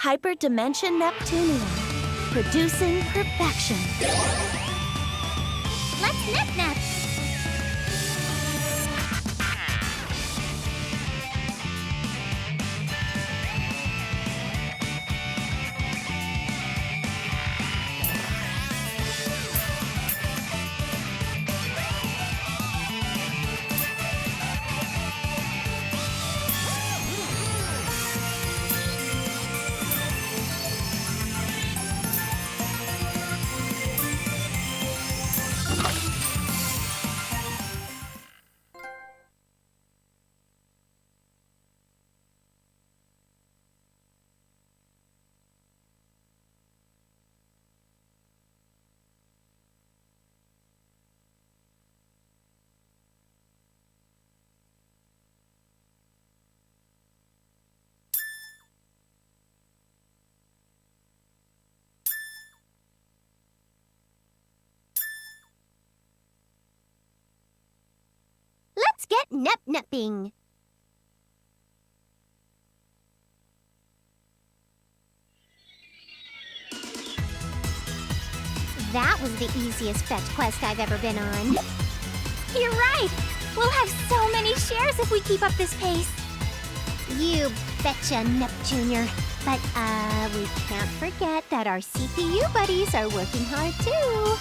Hyperdimension Neptunia, producing perfection. Let's nip-nap! Let's get nep-nepping! That was the easiest fetch quest I've ever been on. You're right! We'll have so many shares if we keep up this pace. You betcha, Neptunia. But, we can't forget that our CPU buddies are working hard too.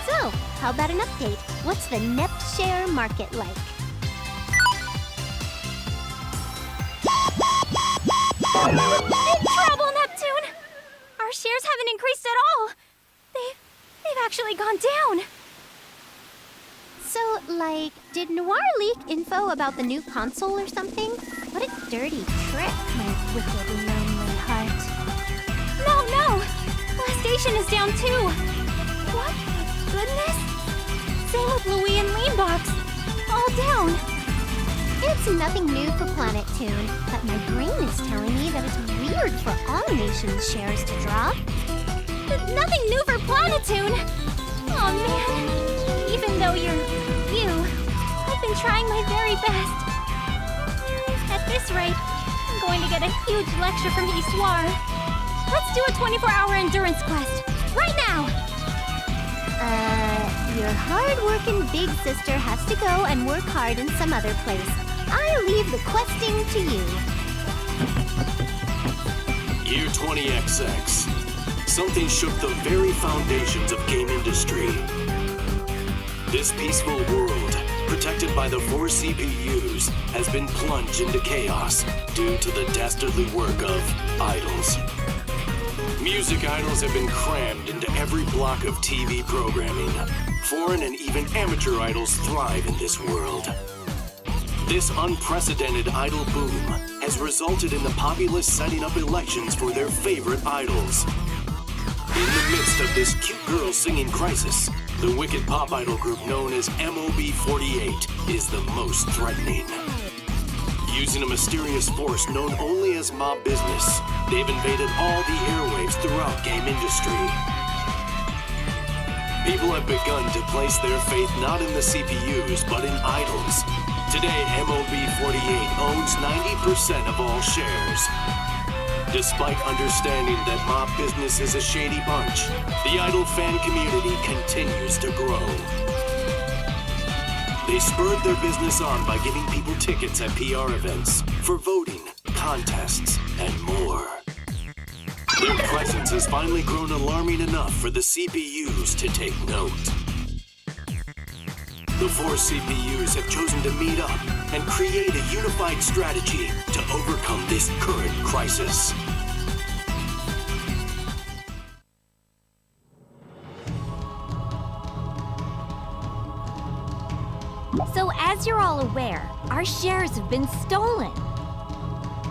So, how about an update? What's the Nep share market like? Big trouble, Neptune! Our shares haven't increased at all. They've actually gone down. So, like, did Noir leak info about the new console or something? What a dirty trick, my wicked, lonely heart. No! My station is down too. What? Goodness! Same with Louie and Leanbox. All down. It's nothing new for Planet Toon, but my brain is telling me that it's weird for all nations' shares to drop. But nothing new for Planet Toon! Aw, man. Even though you're you, I've been trying my very best. At this rate, I'm going to get a huge lecture from Histoire. Let's do a 24-hour endurance quest, right now! Your hard-working big sister has to go and work hard in some other place. I leave the questing to you. Year 20XX. Something shook the very foundations of game industry. This peaceful world, protected by the 4 CPUs, has been plunged into chaos due to the dastardly work of idols. Music idols have been crammed into every block of TV programming. Foreign and even amateur idols thrive in this world. This unprecedented idol boom has resulted in the populace setting up elections for their favorite idols. In the midst of this cute girl singing crisis, the wicked pop idol group known as MOB48 is the most threatening. Using a mysterious force known only as Mob Business, they've invaded all the airwaves throughout game industry. People have begun to place their faith not in the CPUs, but in idols. Today, MOB48 owns 90% of all shares. Despite understanding that Mob Business is a shady bunch, the idol fan community continues to grow. They spurred their business on by giving people tickets at PR events, for voting, contests, and more. Their presence has finally grown alarming enough for the CPUs to take note. The 4 CPUs have chosen to meet up and create a unified strategy to overcome this current crisis. So as you're all aware, our shares have been stolen.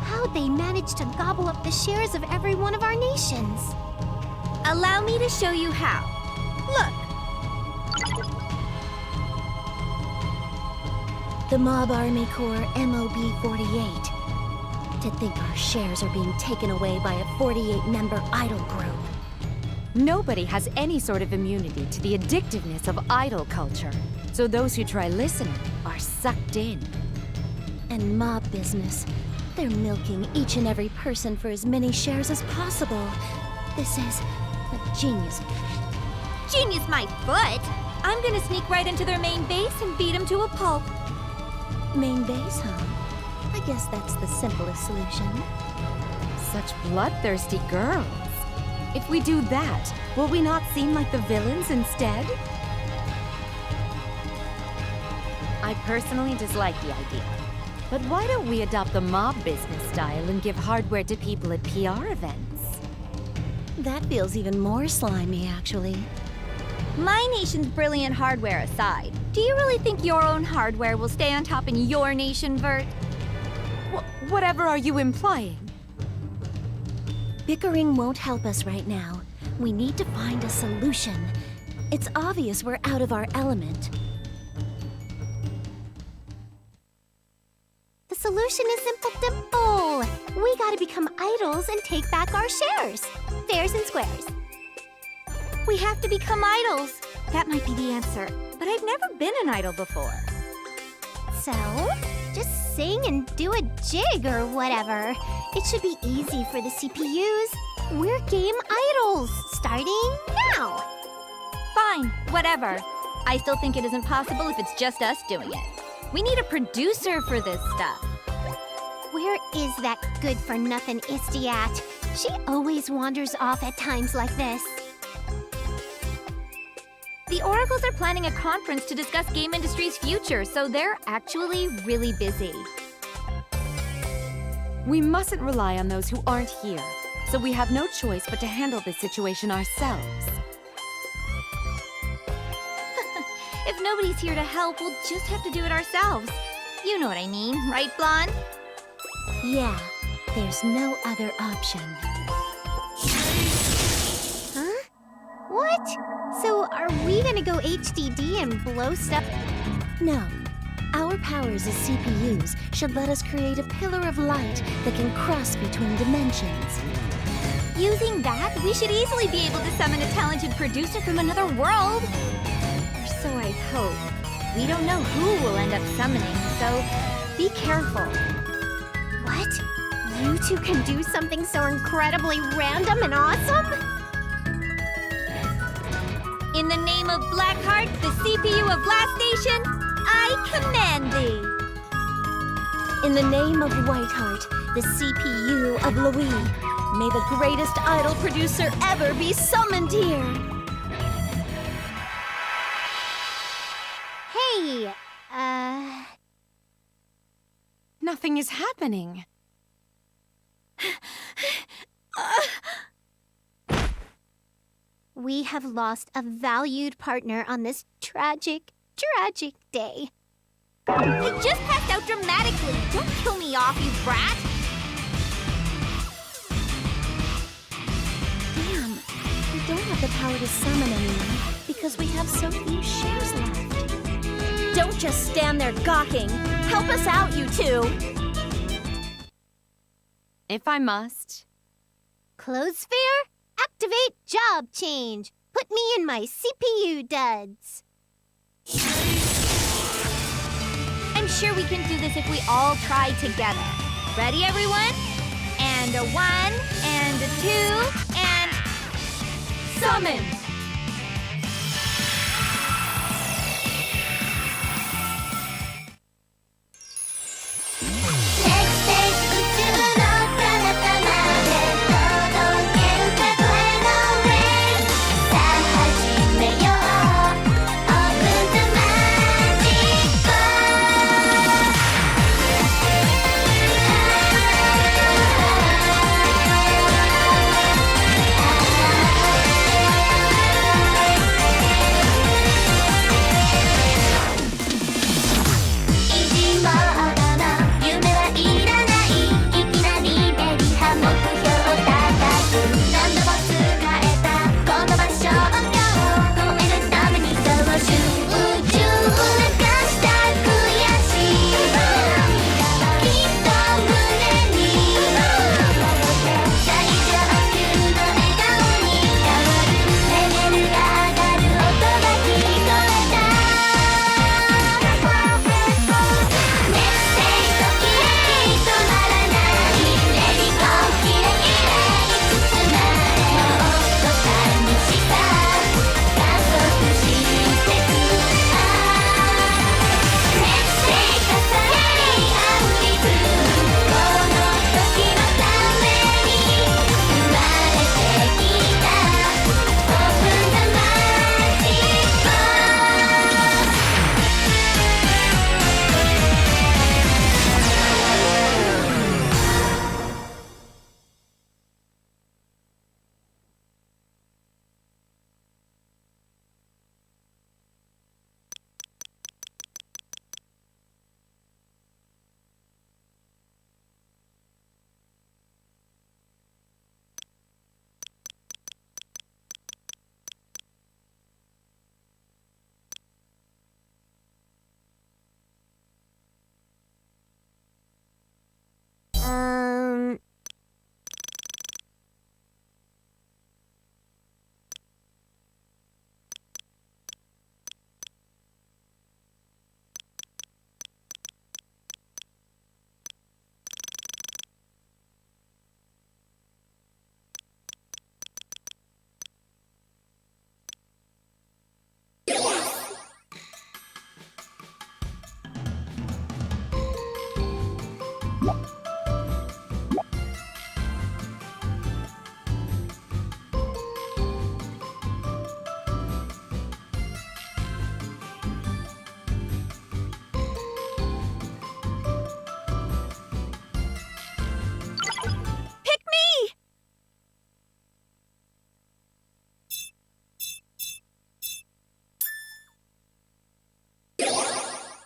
How'd they manage to gobble up the shares of every one of our nations? Allow me to show you how. Look. The Mob Army Corps MOB48. To think our shares are being taken away by a 48-member idol group. Nobody has any sort of immunity to the addictiveness of idol culture, so those who try listening are sucked in. And Mob Business, They're milking each and every person for as many shares as possible. This is a genius. Genius my foot! I'm gonna sneak right into their main base and beat them to a pulp. Main base, huh? I guess that's the simplest solution. Such bloodthirsty girls. If we do that, will we not seem like the villains instead? I personally dislike the idea. But why don't we adopt the mob business style and give hardware to people at PR events? That feels even more slimy, actually. My nation's brilliant hardware aside, do you really think your own hardware will stay on top in your nation, Vert? Whatever are you implying? Bickering won't help us right now. We need to find a solution. It's obvious we're out of our element. The solution is simple. We gotta become idols and take back our shares. Fairs and squares. We have to become idols. That might be the answer, but I've never been an idol before. So, just sing and do a jig or whatever. It should be easy for the CPUs. We're game idols, starting now. Fine, whatever. I still think it isn't possible if it's just us doing it. We need a producer for this stuff. Where is that good-for-nothing Istiat? She always wanders off at times like this. The Oracles are planning a conference to discuss game industry's future, so they're actually really busy. We mustn't rely on those who aren't here, so we have no choice but to handle this situation ourselves. If nobody's here to help, we'll just have to do it ourselves. You know what I mean, right, Blonde? Yeah, there's no other option. Huh? What? So are we gonna go HDD and blow stuff? No. Our powers as CPUs should let us create a pillar of light that can cross between dimensions. Using that, we should easily be able to summon a talented producer from another world. Or so I hope. We don't know who we'll end up summoning, so be careful. What? You two can do something so incredibly random and awesome? In the name of Blackheart, the CPU of Blast Nation, I command thee! In the name of Whiteheart, the CPU of Louis, may the greatest idol producer ever be summoned here! Hey, Nothing is happening. We have lost a valued partner on this tragic day. You just passed out dramatically! Don't kill me off, you brat! Damn, we don't have the power to summon anyone because we have so few shares left. Don't just stand there gawking! Help us out, you two! If I must. Clothes fair? Activate job change! Put me in my CPU duds! I'm sure we can do this if we all try together. Ready, everyone? And a 1, and a 2, and... summon!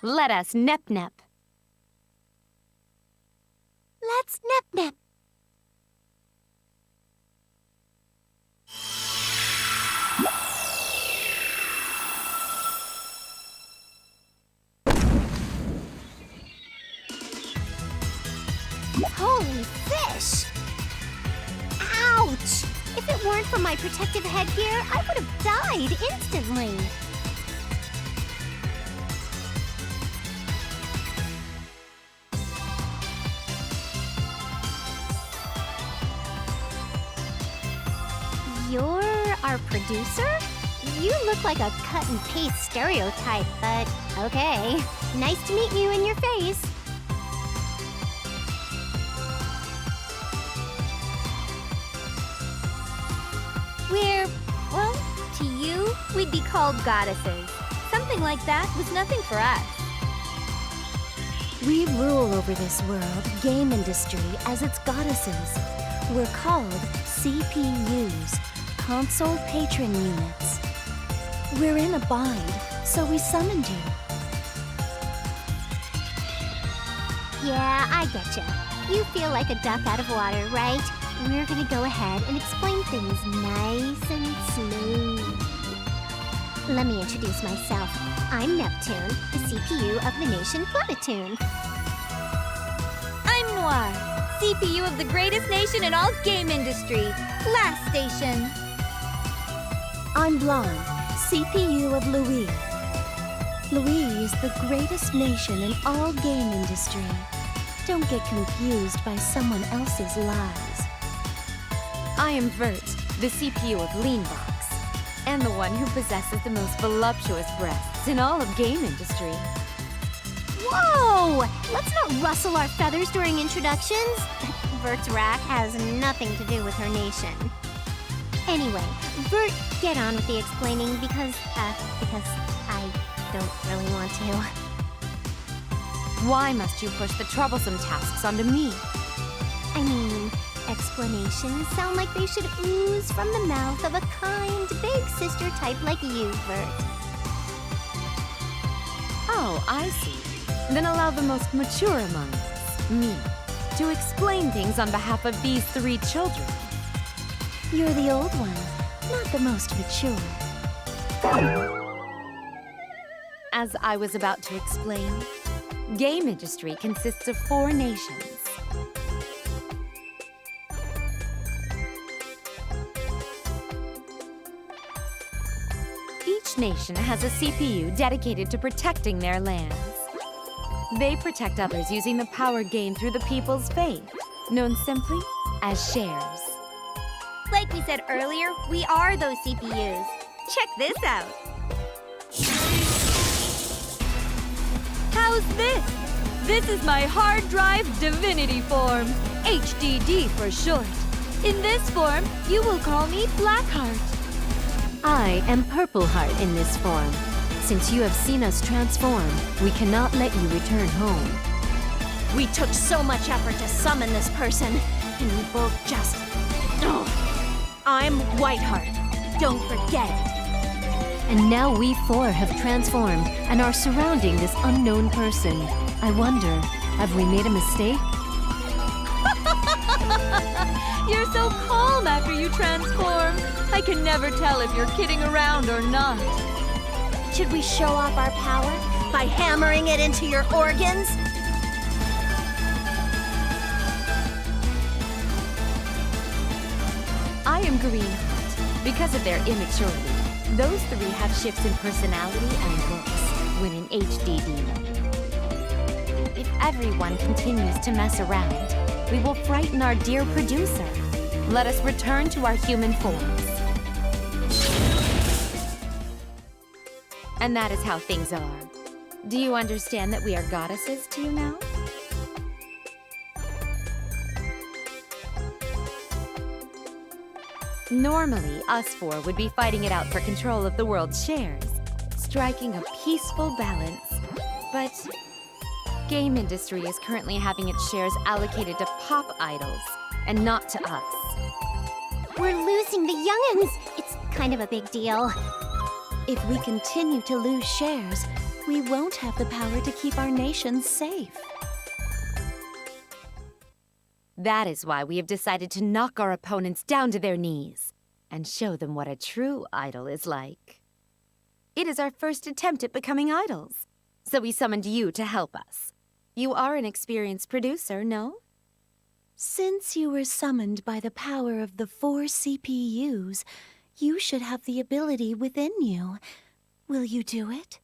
Let us nep-nep. Let's nep-nep. Holy fish! Ouch! If it weren't for my protective headgear, I would have died instantly. You're our producer? You look like a cut and paste stereotype, but okay. Nice to meet you in your face. Well, to you, we'd be called goddesses. Something like that was nothing for us. We rule over this world, game industry, as its goddesses. We're called CPUs, Console Patron Units. We're in a bind, so we summoned you. Yeah, I getcha. You feel like a duck out of water, right? We're gonna go ahead and explain things nice and smooth. Let me introduce myself. I'm Neptune, the CPU of the nation Planetoon. I'm Noir, CPU of the greatest nation in all game industry, Last Station. I'm Blonde, CPU of Louis. Louis is the greatest nation in all game industry. Don't get confused by someone else's lies. I am Vert, the CPU of Leanbox, and the one who possesses the most voluptuous breasts in all of game industry. Whoa! Let's not rustle our feathers during introductions. Vert's rack has nothing to do with her nation. Anyway, Vert, get on with the explaining because I don't really want to. Why must you push the troublesome tasks onto me? I mean, explanations sound like they should ooze from the mouth of a kind, big sister type like you, Vert. Oh, I see. Then allow the most mature among us, me, to explain things on behalf of these 3 children. You're the old one, not the most mature. As I was about to explain, game industry consists of 4 nations. Each nation has a CPU dedicated to protecting their lands. They protect others using the power gained through the people's faith, known simply as shares. Like we said earlier, we are those CPUs. Check this out. How's this? This is my hard drive divinity form, HDD for short. In this form, you will call me Blackheart. I am Purple Heart in this form. Since you have seen us transform, we cannot let you return home. We took so much effort to summon this person, and you both just... Oh. I'm Whiteheart. Don't forget it. And now we 4 have transformed and are surrounding this unknown person. I wonder, have we made a mistake? You're so calm after you transform. I can never tell if you're kidding around or not. Should we show off our power by hammering it into your organs? I am Greenheart. Because of their immaturity, those 3 have shifts in personality and looks when in HDD mode. If everyone continues to mess around, we will frighten our dear producer. Let us return to our human forms. And that is how things are. Do you understand that we are goddesses to you now? Normally, us 4 would be fighting it out for control of the world's shares, striking a peaceful balance. But game industry is currently having its shares allocated to pop idols, and not to us. We're losing the young'uns. It's kind of a big deal. If we continue to lose shares, we won't have the power to keep our nation safe. That is why we have decided to knock our opponents down to their knees and show them what a true idol is like. It is our first attempt at becoming idols, so we summoned you to help us. You are an experienced producer, no? Since you were summoned by the power of the 4 CPUs, you should have the ability within you. Will you do it?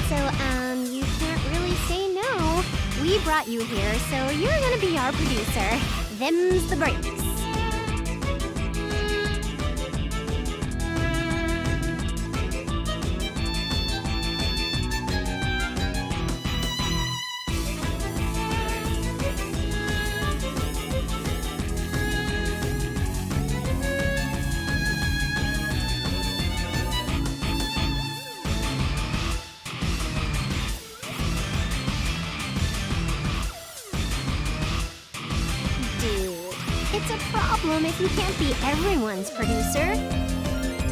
So, you can't really say no. We brought you here, so you're gonna be our producer. Them's the breaks. It's a problem if you can't be everyone's producer.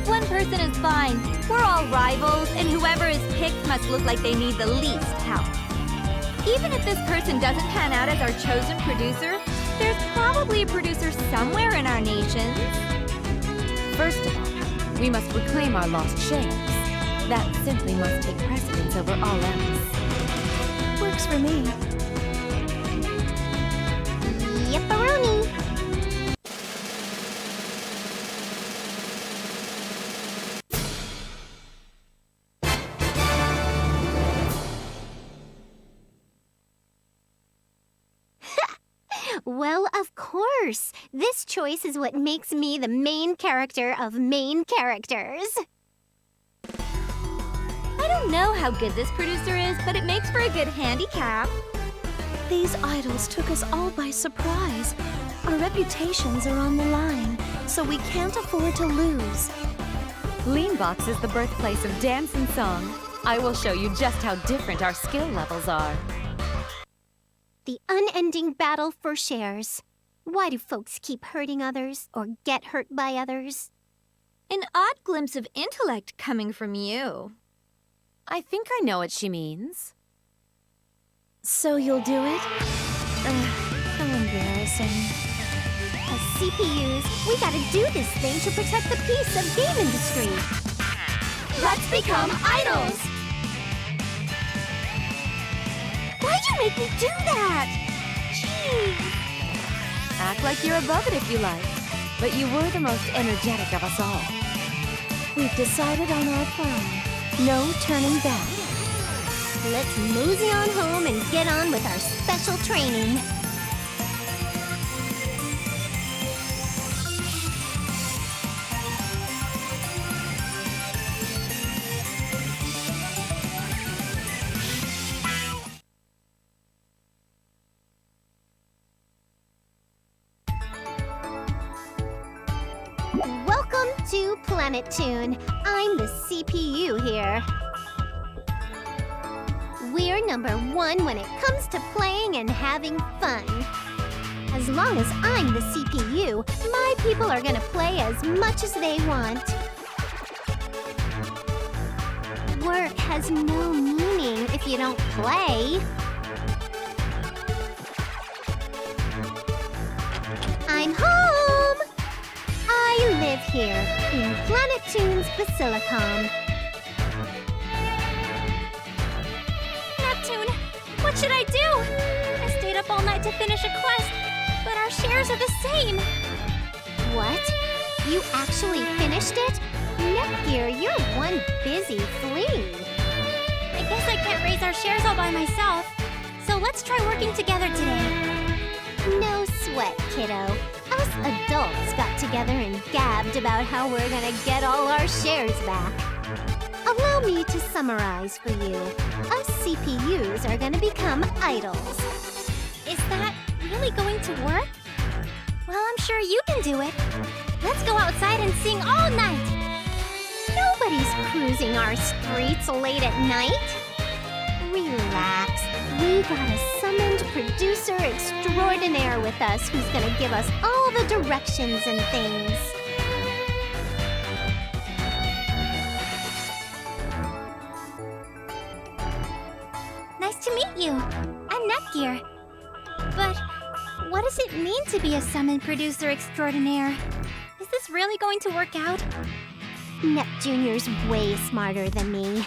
One person is fine. We're all rivals, and whoever is picked must look like they need the least help. Even if this person doesn't pan out as our chosen producer, there's probably a producer somewhere in our nations. First of all, we must reclaim our lost shares. That simply must take precedence over all else. Works for me. Yepperoni. Well, of course. This choice is what makes me the main character of main characters. I don't know how good this producer is, but it makes for a good handicap. These idols took us all by surprise. Our reputations are on the line, so we can't afford to lose. Leanbox is the birthplace of dance and song. I will show you just how different our skill levels are. The unending battle for shares. Why do folks keep hurting others or get hurt by others? An odd glimpse of intellect coming from you. I think I know what she means. So you'll do it? How embarrassing. As CPUs, we gotta do this thing to protect the peace of game industry. Let's become idols! Why'd you make me do that? Jeez. Act like you're above it if you like. But you were the most energetic of us all. We've decided on our plan. No turning back. Let's mosey on home and get on with our special training. Welcome to Planet Tune. I'm the CPU here. We're number 1 when it comes to playing and having fun. As long as I'm the CPU, my people are gonna play as much as they want. Work has no meaning if you don't play. I'm home! I live here in Planet Tune's Basilicom. Neptune, what should I do? I stayed up all night to finish a quest, but our shares are the same. What? You actually finished it? Netgear, you're one busy flea. I guess I can't raise our shares all by myself, so let's try working together today. No sweat, kiddo. Us adults got together and gabbed about how we're gonna get all our shares back. Allow me to summarize for you. Us CPUs are gonna become idols. Is that really going to work? Well, I'm sure you can do it. Let's go outside and sing all night. Nobody's cruising our streets late at night. Relax. We got a summoned producer extraordinaire with us who's gonna give us all the directions and things. Nice to meet you. I'm Netgear. But what does it mean to be a summoned producer extraordinaire? Is this really going to work out? Nep Jr.'s way smarter than me.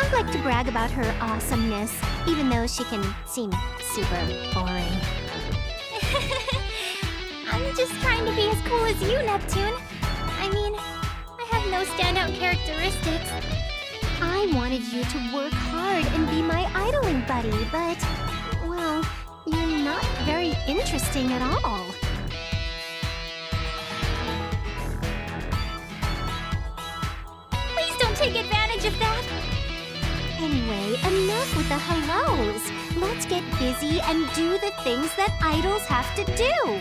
I'd like to brag about her awesomeness, even though she can seem super boring. I'm just trying to be as cool as you, Neptune. I mean, I have no standout characteristics. I wanted you to work hard and be my idling buddy, but, well, you're not very interesting at all. Please don't take advantage of that. Anyway, enough with the hellos. Let's get busy and do the things that idols have to do.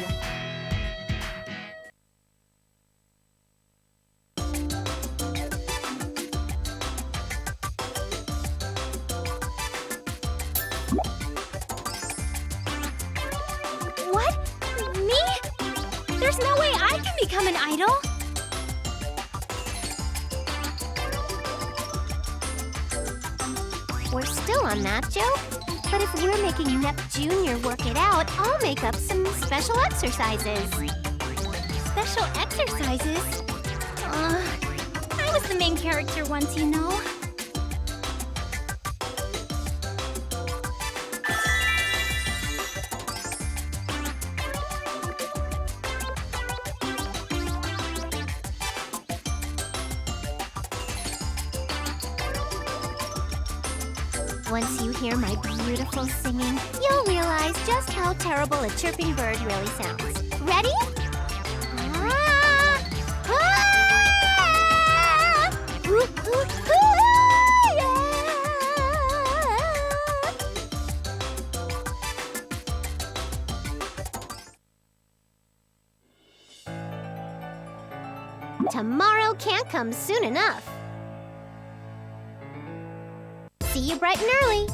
What? Me? There's no way I can become an idol. We're still on that joke, but if we're making Nep Jr. work it out, I'll make up some special exercises. Special exercises? I was the main character once, you know. Once you hear my beautiful singing, you'll realize just how terrible a chirping bird really sounds. Ready? Ah! Ah! Ooh, ooh, ooh, yeah! Tomorrow can't come soon enough. See you bright and early.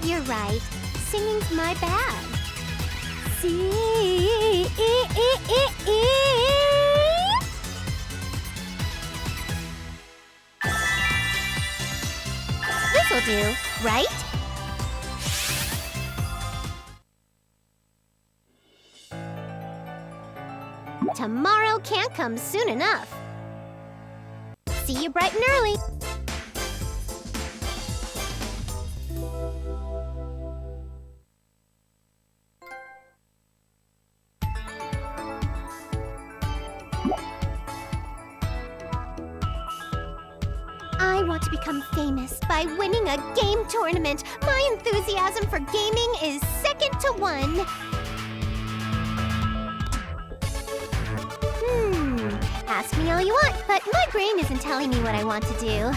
You're right. Singing's my bag. See. This'll do, right? Tomorrow can't come soon enough. See you bright and early. I want to become famous by winning a game tournament. My enthusiasm for gaming is second to one. Ask me all you want, but my brain isn't telling me what I want to do.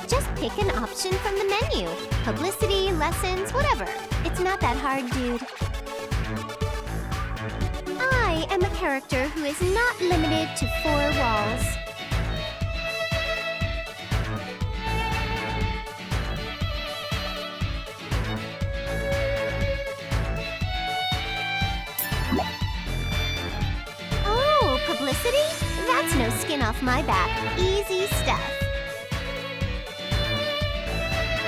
Just pick an option from the menu. Publicity, lessons, whatever. It's not that hard, dude. I am a character who is not limited to 4 walls. Oh, publicity? That's no skin off my back. Easy stuff.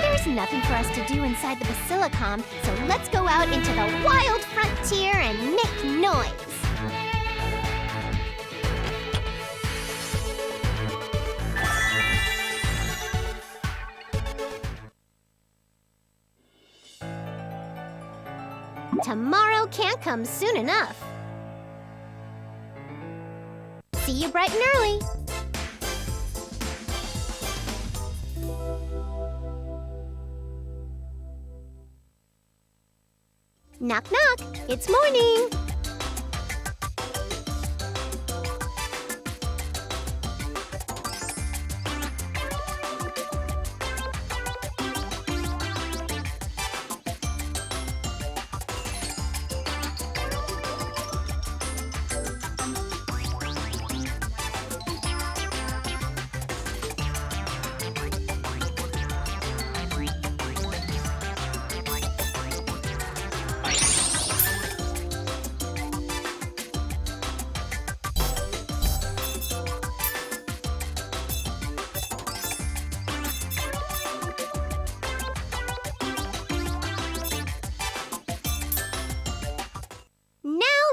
There's nothing for us to do inside the Basilicom, so let's go out into the wild frontier and make noise. Tomorrow can't come soon enough. See you bright and early. Knock, knock. It's morning.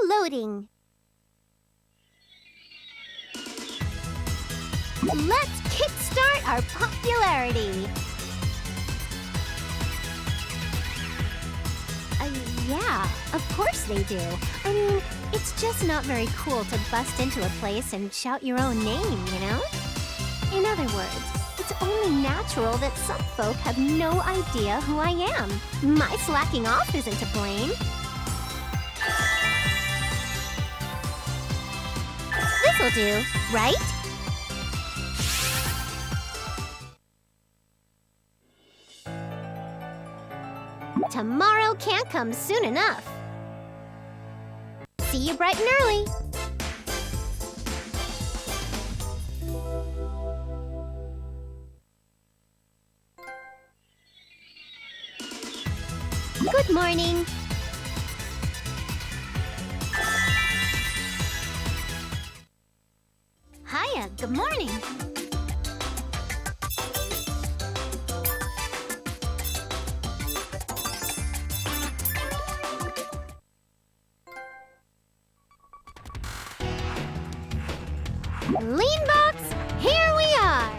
Loading. Let's kickstart our popularity. Yeah, of course they do. I mean, it's just not very cool to bust into a place and shout your own name, you know? In other words, it's only natural that some folk have no idea who I am. My slacking off isn't to blame. This'll do, right? Tomorrow can't come soon enough. See you bright and early. Good morning. Hiya, good morning. Lean box, here we are.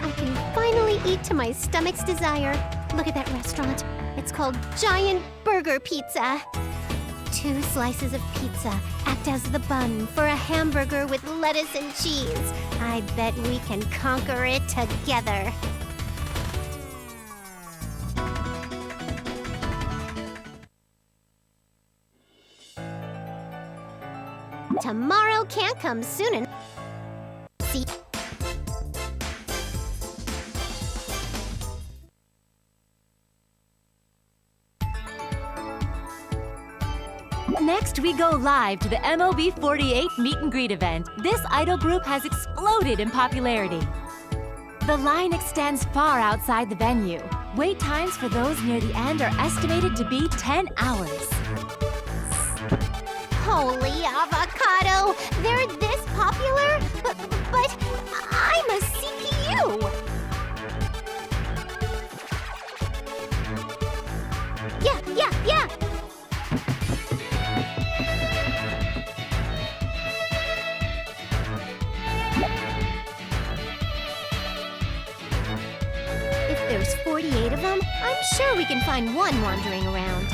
I can finally eat to my stomach's desire. Look at that restaurant. It's called Giant Burger Pizza. 2 slices of pizza act as the bun for a hamburger with lettuce and cheese. I bet we can conquer it together. Tomorrow can't come soon enough. See. Next, we go live to the MOB 48 meet and greet event. This idol group has exploded in popularity. The line extends far outside the venue. Wait times for those near the end are estimated to be 10 hours. Holy avocado! They're this popular? But I'm a CPU! Yeah! If there's 48 of them, I'm sure we can find one wandering around.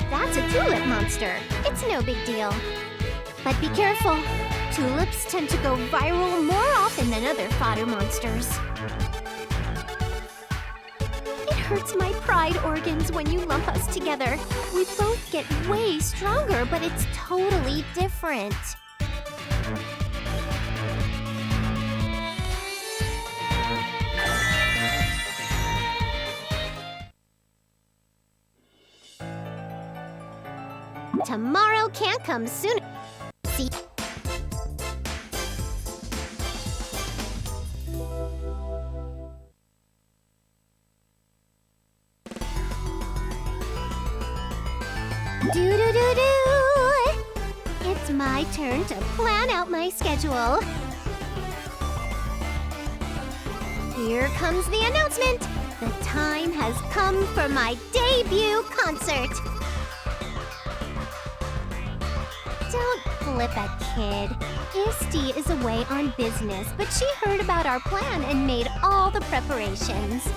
That's a tulip monster. It's no big deal. But be careful. Tulips tend to go viral more often than other fodder monsters. It hurts my pride organs when you lump us together. We both get way stronger, but it's totally different. Tomorrow can't come soon. See? Do-do-do-do! It's my turn to plan out my schedule. Here comes the announcement. The time has come for my debut concert. Don't flip a kid. Isty is away on business, but she heard about our plan and made all the preparations.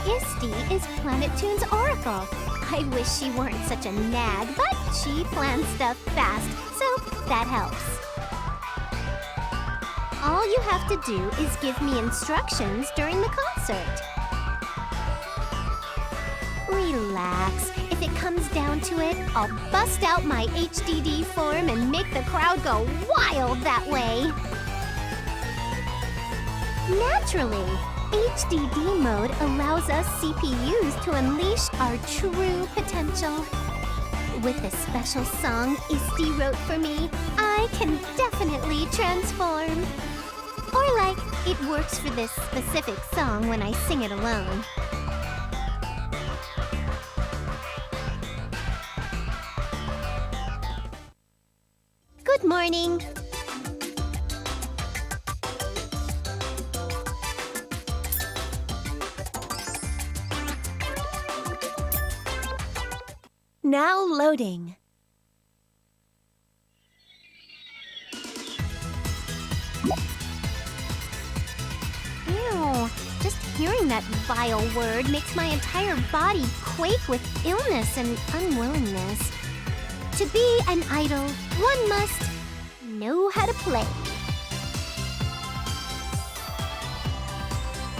Isty is Planet Toon's oracle. I wish she weren't such a nag, but she plans stuff fast, so that helps. All you have to do is give me instructions during the concert. Relax. If it comes down to it, I'll bust out my HDD form and make the crowd go wild that way. Naturally, HDD mode allows us CPUs to unleash our true potential. With the special song Isty wrote for me, I can definitely transform. Or like, it works for this specific song when I sing it alone. Good morning. Now loading. Ew, just hearing that vile word makes my entire body quake with illness and unwillingness. To be an idol, one must know how to play.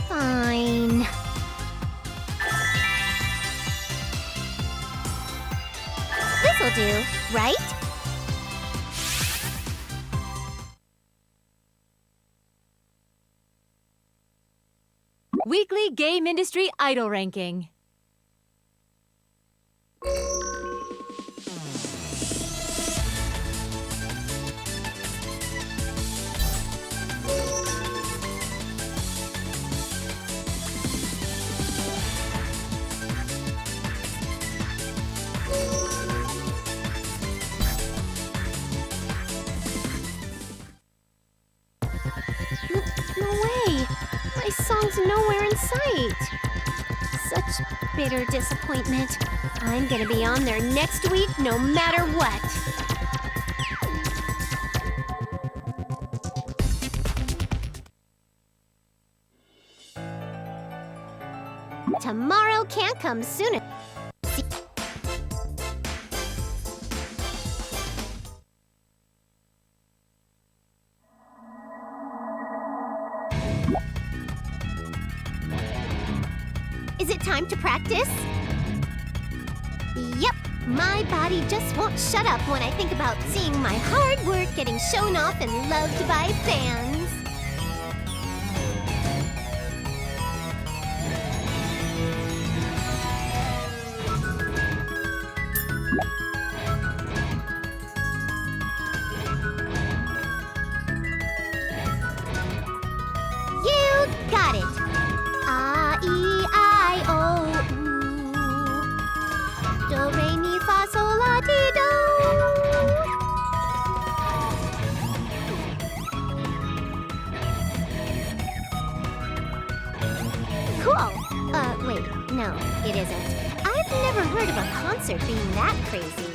Fine. This'll do, right? Weekly Game Industry Idol Ranking. No way! My song's nowhere in sight! Such bitter disappointment. I'm gonna be on there next week no matter what. Tomorrow can't come sooner. Is it time to practice? Yep, my body just won't shut up when I think about seeing my hard work getting shown off and loved by fans. isn't. I've never heard of a concert being that crazy.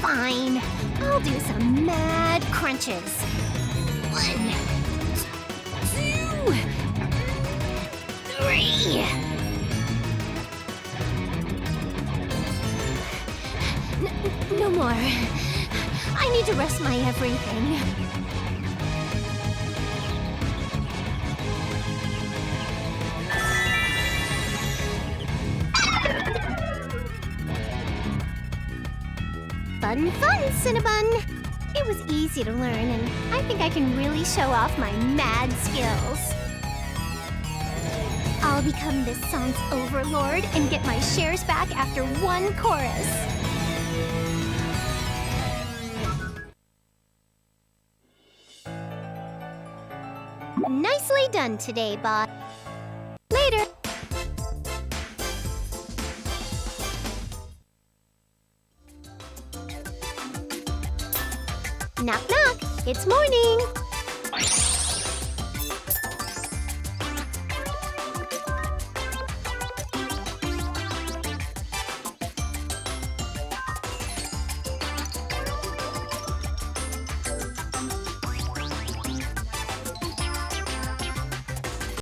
Fine. I'll do some mad crunches. 1, 2, 3. No more. I need to rest my everything. Fun, Cinnabon! It was easy to learn, and I think I can really show off my mad skills. I'll become this song's overlord and get my shares back after one chorus. Nicely done today, boss. Later! Knock, knock. It's morning.